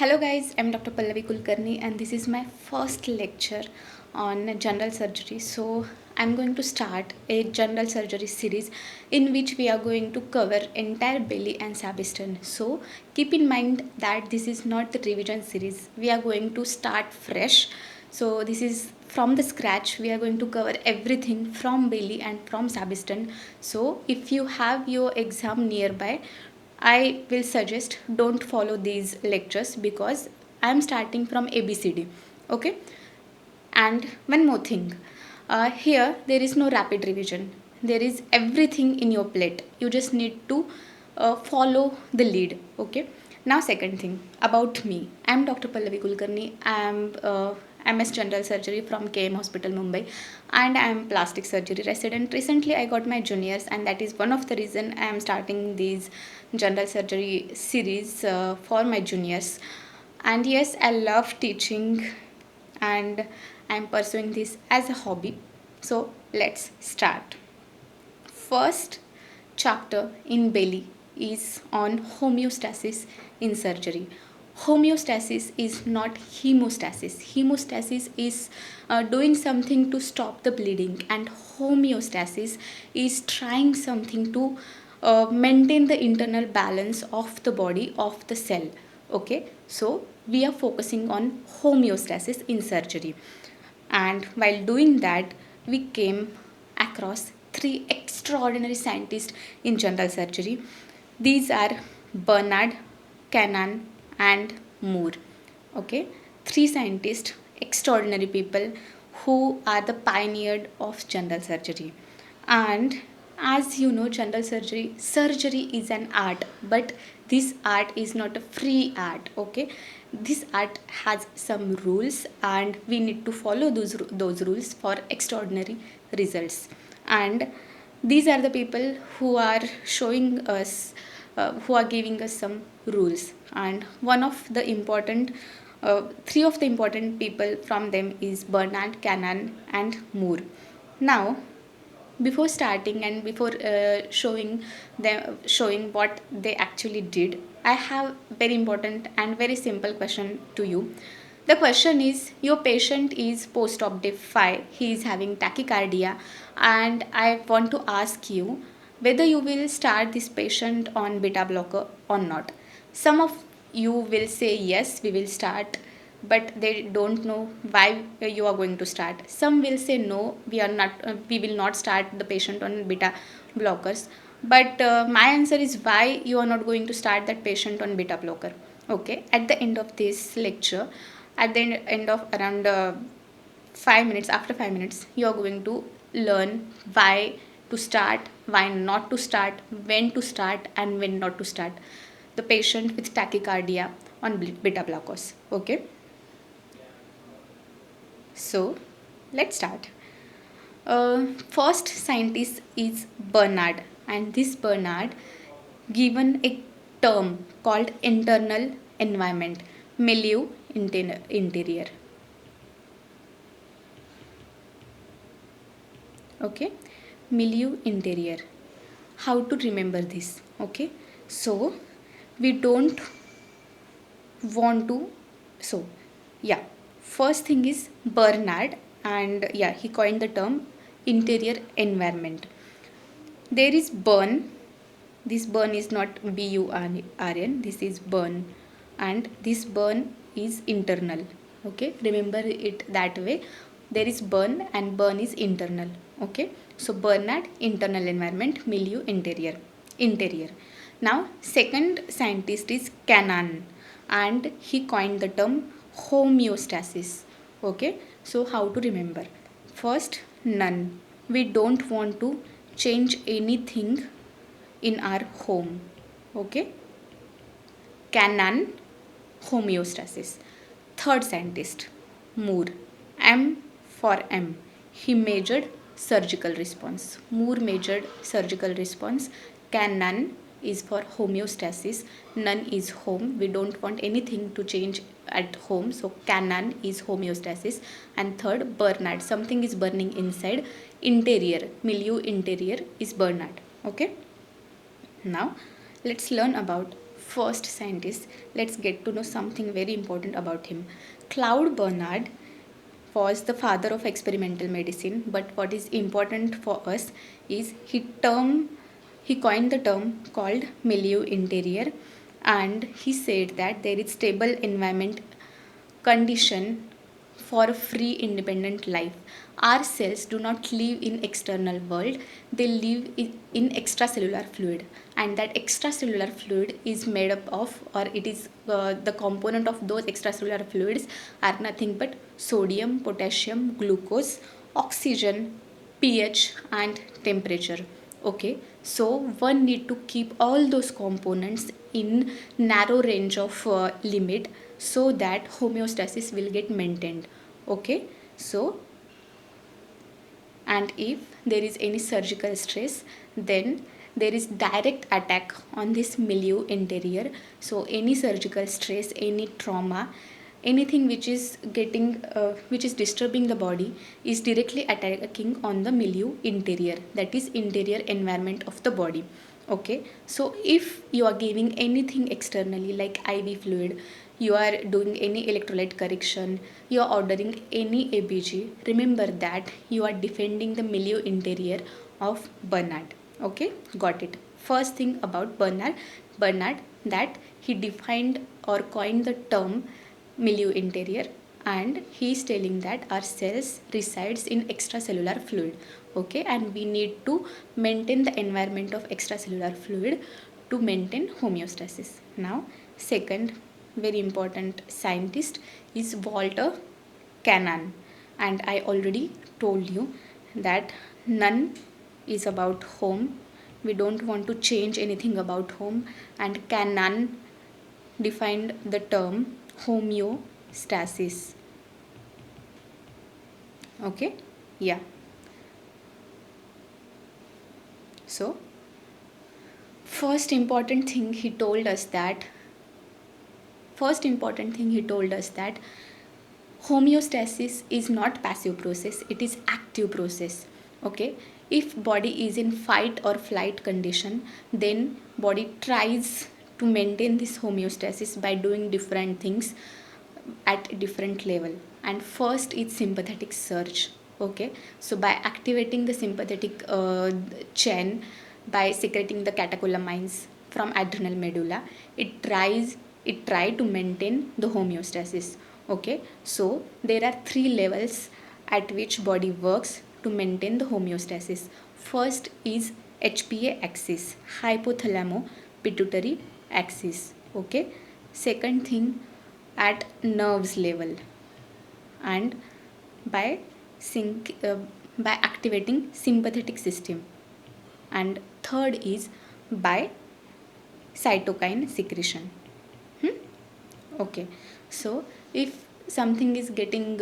Hello guys, I'm Dr. Pallavi Kulkarni and this is my first lecture on general surgery. So I'm going to start a general surgery series in which we are going to cover entire belly and sabiston. So keep in mind that this is not the revision series. We are going to start fresh. So this is from the scratch. We are going to cover everything from belly and from sabiston. So if you have your exam nearby, I will suggest don't follow these lectures because I am starting from ABCD. Okay. And one more thing, here there is no rapid revision. There is everything in your plate. You just need to follow the lead. Okay. Now, second thing about me. I am Dr. Pallavi Kulkarni. I am MS General Surgery from KM Hospital, Mumbai, and I am plastic surgery resident. Recently, I got my juniors, and that is one of the reason I am starting these general surgery series for my juniors. And yes, I love teaching and I'm pursuing this as a hobby. So let's start. First chapter in belly is on homeostasis in surgery. Homeostasis is not hemostasis. Hemostasis is doing something to stop the bleeding, and homeostasis is trying something to maintain the internal balance of the body, of the cell. Okay, so we are focusing on homeostasis in surgery, and while doing that, we came across three extraordinary scientists in general surgery. These are Bernard, Cannon, and Moore. Okay, three scientists, extraordinary people who are the pioneer of general surgery. And as you know, general surgery is an art, but this art is not a free art. Okay, this art has some rules and we need to follow those rules for extraordinary results. And these are the people who are showing us, who are giving us some rules. And one of the important three of the important people from them is Bernard, Cannon, and Moore. Now, before starting and before showing what they actually did, I have very important and very simple question to you. The question is, your patient is post-op day 5, he is having tachycardia, and I want to ask you whether you will start this patient on beta blocker or not. Some of you will say yes, we will start, but they don't know why you are going to start. Some will say no, we will not start the patient on beta blockers. But my answer is why you are not going to start that patient on beta blocker. Okay, at the end of this lecture, at the end of around 5 minutes, after 5 minutes, you are going to learn why to start, why not to start, when to start, and when not to start the patient with tachycardia on beta blockers. Okay, so let's start. First scientist is Bernard, and this Bernard given a term called internal environment, milieu, interior. Okay, milieu, interior. How to remember this? Okay, so we don't want to, so yeah, first thing is Bernard, and yeah, he coined the term interior environment. There is burn. This burn is not burn, this is burn, and this burn is internal. Okay, remember it that way. There is burn and burn is internal. Okay, so Bernard, internal environment, milieu, interior. Now second scientist is Cannon, and he coined the term homeostasis. Okay, so how to remember? First, none. We don't want to change anything in our home. Okay, Cannon, homeostasis. Third scientist, Moore, M for M. He measured surgical response. Moore measured surgical response. Cannon is for homeostasis. None is home. We don't want anything to change at home. So Cannon is homeostasis. And third, Bernard. Something is burning inside. Interior, milieu interior is Bernard. Okay. Now let's learn about first scientist, let's get to know something very important about him. Claude Bernard was the father of experimental medicine, but what is important for us is he coined the term called milieu interior, and he said that there is stable environment condition for a free independent life. Our cells do not live in external world, they live in extracellular fluid, and that extracellular fluid is made up of, or it is the component of those extracellular fluids are nothing but sodium, potassium, glucose, oxygen, pH and temperature. Okay, so one need to keep all those components in narrow range of limit, so that homeostasis will get maintained. Okay, so and if there is any surgical stress, then there is direct attack on this milieu interior. So any surgical stress, any trauma, anything which is which is disturbing the body is directly attacking on the milieu interior, that is interior environment of the body. Okay, so if you are giving anything externally like IV fluid, you are doing any electrolyte correction, you are ordering any ABG, remember that you are defending the milieu interior of Bernard. Okay, got it. First thing about Bernard, that he defined or coined the term milieu interior, and he is telling that our cells resides in extracellular fluid. Okay, and we need to maintain the environment of extracellular fluid to maintain homeostasis. Now second very important scientist is Walter Cannon, and I already told you that none is about home, we don't want to change anything about home, and Cannon defined the term homeostasis. Okay, yeah. So first important thing he told us that homeostasis is not passive process, it is active process. Okay, if body is in fight or flight condition, then body tries to maintain this homeostasis by doing different things at different level. And first is sympathetic surge. Okay, so by activating the sympathetic chain, by secreting the catecholamines from adrenal medulla, it try to maintain the homeostasis. Okay, so there are three levels at which body works to maintain the homeostasis. First is HPA axis, hypothalamo pituitary axis. Okay, second thing at nerves level, and by by activating sympathetic system, and third is by cytokine secretion. Okay, so if something is getting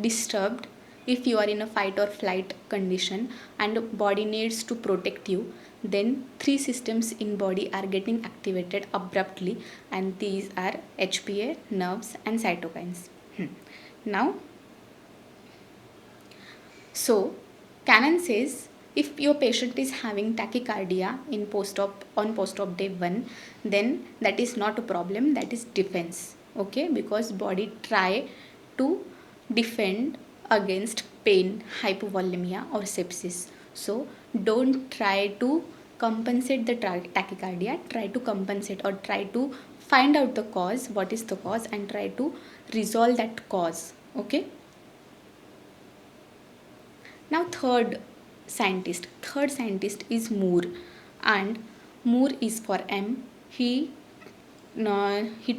disturbed, if you are in a fight or flight condition and body needs to protect you, then three systems in body are getting activated abruptly, and these are HPA, nerves and cytokines. Now, so Cannon says if your patient is having tachycardia in post-op day 1, then that is not a problem, that is defense. Okay, because body try to defend against pain, hypovolemia or sepsis. So don't try to compensate the tachycardia, try to compensate or try to find out the cause, what is the cause, and try to resolve that cause. Okay, now third scientist is Moore, and Moore is for M. He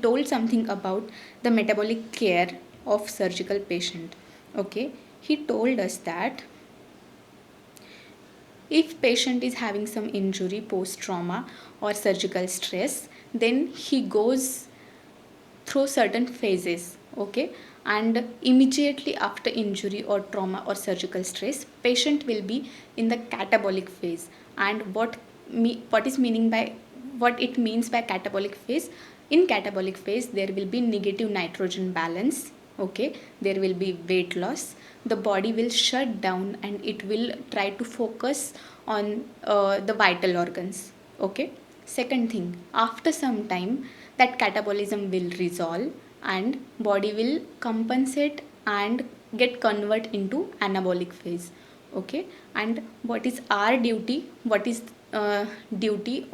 told something about the metabolic care of surgical patient. Okay, he told us that if patient is having some injury, post trauma or surgical stress, then he goes through certain phases. Okay, and immediately after injury or trauma or surgical stress, patient will be in the catabolic phase. And what it means by catabolic phase, in catabolic phase there will be negative nitrogen balance. Okay, there will be weight loss, the body will shut down and it will try to focus on the vital organs. Okay, Second thing, after some time that catabolism will resolve and body will compensate and get convert into anabolic phase. Okay, and what is our duty, what is duty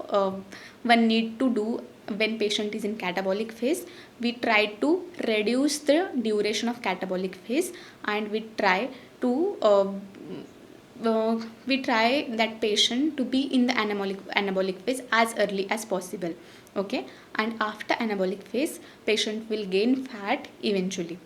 one need to do when patient is in catabolic phase? We try to reduce the duration of catabolic phase, and we try to we try that patient to be in the anabolic phase as early as possible. Okay, and after anabolic phase patient will gain fat eventually.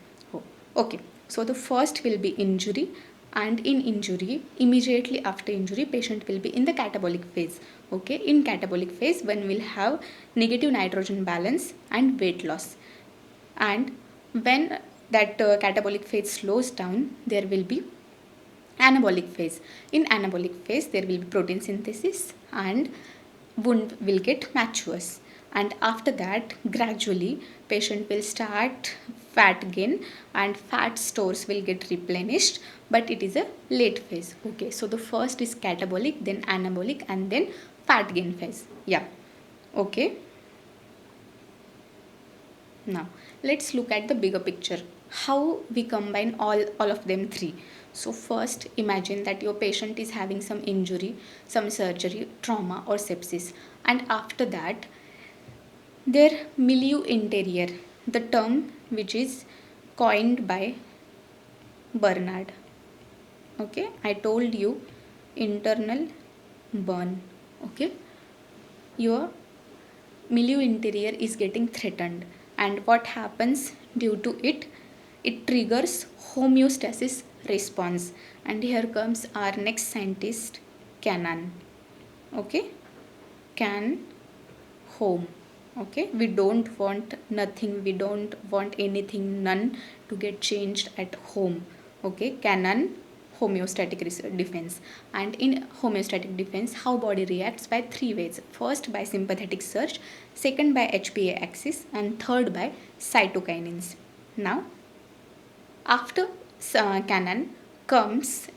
Okay, so the first will be injury, and in injury, immediately after injury patient will be in the catabolic phase. Okay, in catabolic phase one will have negative nitrogen balance and weight loss, and when that catabolic phase slows down there will be anabolic phase. In anabolic phase there will be protein synthesis and wound will get matures, and after that gradually patient will start fat gain and fat stores will get replenished, but it is a late phase. Okay, so the first is catabolic, then anabolic, and then fat gain phase. Yeah, okay. Now let's look at the bigger picture, how we combine all of them three. So first imagine that your patient is having some injury, some surgery, trauma or sepsis, and after that their milieu interior, the term which is coined by Bernard. Okay, I told you internal burn. Okay, your milieu interior is getting threatened, and what happens due to it? It triggers homeostasis response, and here comes our next scientist, Canon. Okay, can home. Okay, we don't want nothing, we don't want anything, none to get changed at home. Okay, Canon homeostatic defense. And in homeostatic defense how body reacts by three ways: first by sympathetic surge, second by HPA axis, and third by cytokinins. Now after Canon comes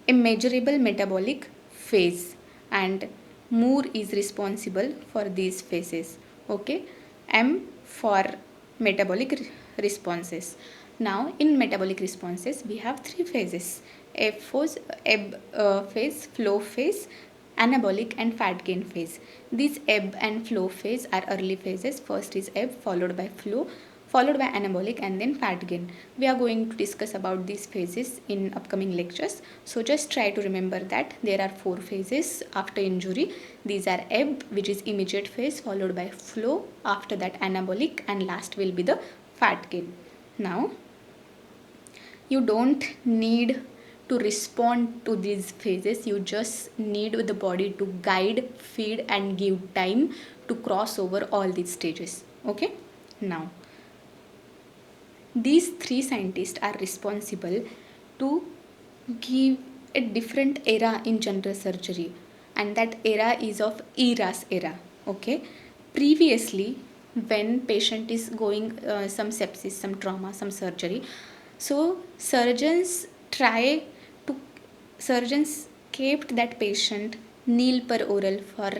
a measurable metabolic phase, and Moore is responsible for these phases. Okay, M for metabolic responses. Now in metabolic responses we have three phases: ebb phase, flow phase, anabolic, and fat gain phase. These ebb and flow phase are early phases. First is ebb, followed by flow, followed by anabolic, and then fat gain. We are going to discuss about these phases in upcoming lectures. So just try to remember that there are four phases after injury. These are ebb, which is immediate phase, followed by flow, after that anabolic, and last will be the fat gain. Now you don't need to respond to these phases, you just need the body to guide, feed, and give time to cross over all these stages. Okay, now these three scientists are responsible to give a different era in general surgery, and that era is of ERAS era. Okay, previously when patient is going some sepsis, some trauma, some surgery, so surgeons kept that patient nil per oral for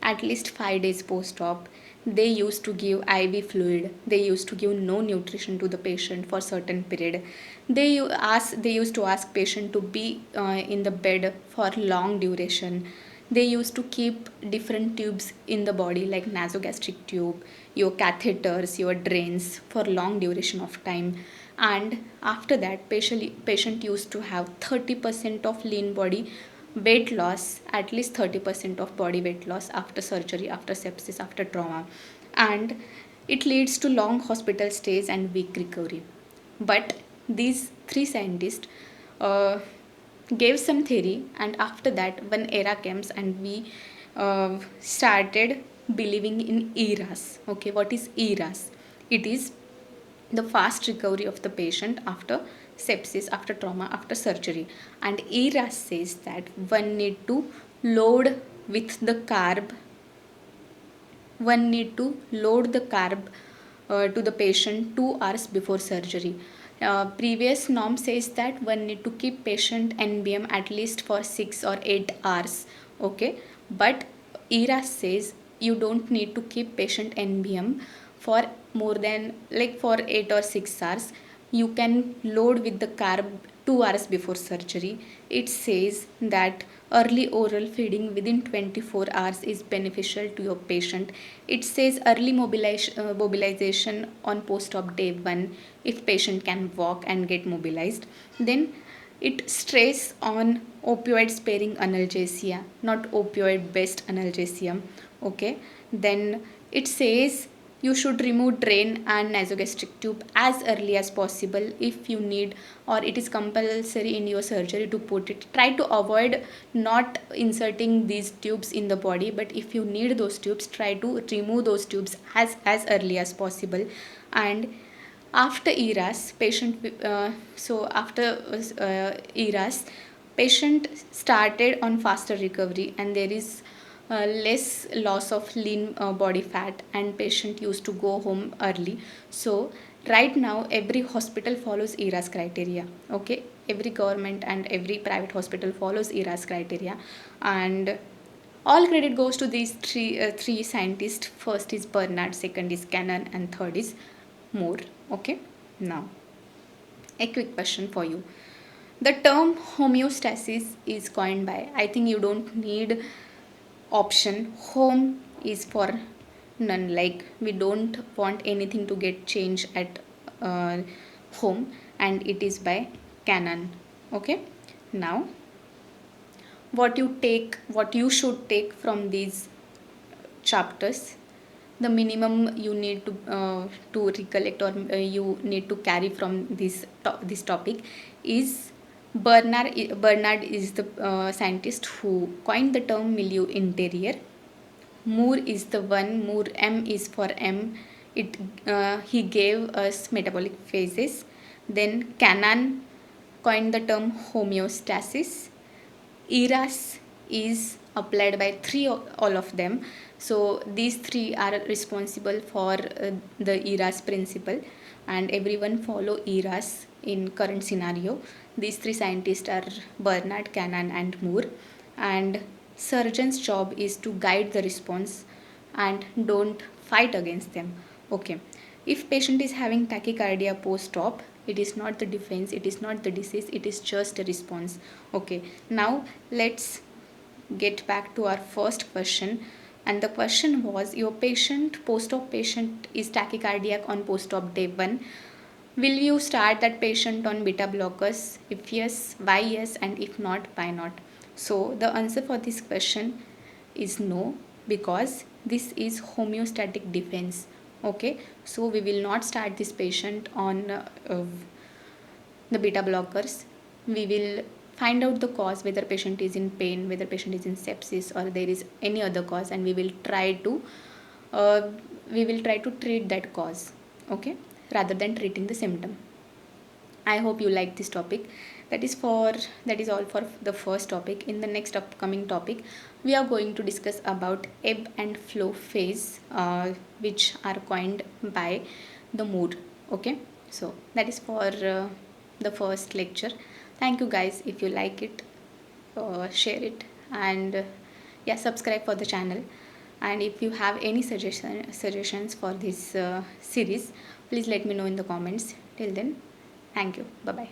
at least 5 days post-op. They used to give IV fluid. They used to give no nutrition to the patient for certain period. They used to ask patient to be in the bed for long duration. They used to keep different tubes in the body like nasogastric tube, your catheters, your drains for long duration of time. And after that patient used to have 30% of lean body weight loss, at least 30% of body weight loss after surgery, after sepsis, after trauma, and it leads to long hospital stays and weak recovery. But these three scientists gave some theory, and after that one era comes and we started believing in ERAS. Okay, what is ERAS? It is the fast recovery of the patient after sepsis, after trauma, after surgery. And ERAS says that one need to load with the carb, one need to load the carb to the patient 2 hours before surgery. Previous norm says that one need to keep patient NBM at least for 6 or 8 hours. Okay, but ERAS says you don't need to keep patient NBM for more than like for 8 or 6 hours. You can load with the carb 2 hours before surgery. It says that early oral feeding within 24 hours is beneficial to your patient. It says early mobilization on post-op day 1 if patient can walk and get mobilized. Then it stress on opioid sparing analgesia, not opioid based analgesia. Okay, then it says you should remove drain and nasogastric tube as early as possible if you need, or it is compulsory in your surgery to put it. Try to avoid not inserting these tubes in the body, but if you need those tubes, try to remove those tubes as early as possible. And after ERAS, ERAS, patient started on faster recovery, and there is less loss of lean body fat, and patient used to go home early. So right now every hospital follows ERAS criteria. Okay, every government and every private hospital follows ERAS criteria, and all credit goes to these three scientists. First is Bernard, second is Cannon, and third is Moore. Okay, now a quick question for you. The term homeostasis is coined by, I think you don't need option. Home is for none, like we don't want anything to get changed at home, and it is by Cannon. Okay, now what you should take from these chapters, the minimum you need to recollect, or you need to carry from this topic is Bernard is the scientist who coined the term milieu interior. Moore is the one. Moore, M is for M. He gave us metabolic phases. Then Cannon coined the term homeostasis. ERAS is applied by all of them. So these three are responsible for the ERAS principle, and everyone follow ERAS in current scenario. These three scientists are Bernard, Cannon, and Moore, and surgeon's job is to guide the response and don't fight against them. Okay, if patient is having tachycardia post-op, it is not the defense, it is not the disease, it is just a response. Okay, now let's get back to our first question, and the question was, your post-op patient is tachycardiac on post-op day 1. Will you start that patient on beta blockers? If yes, why yes, and if not, why not? So the answer for this question is no, because this is homeostatic defense. Okay, so we will not start this patient on the beta blockers. We will find out the cause, whether patient is in pain, whether patient is in sepsis, or there is any other cause, and we will try to treat that cause. Okay, rather than treating the symptom. I hope you like this topic. That is all for the first topic. In the next upcoming topic, we are going to discuss about ebb and flow phase, which are coined by the Moore. Okay, so that is for the first lecture. Thank you guys. If you like it, share it, and yeah, subscribe for the channel. And if you have any suggestions for this series, please let me know in the comments. Till then, thank you. Bye bye.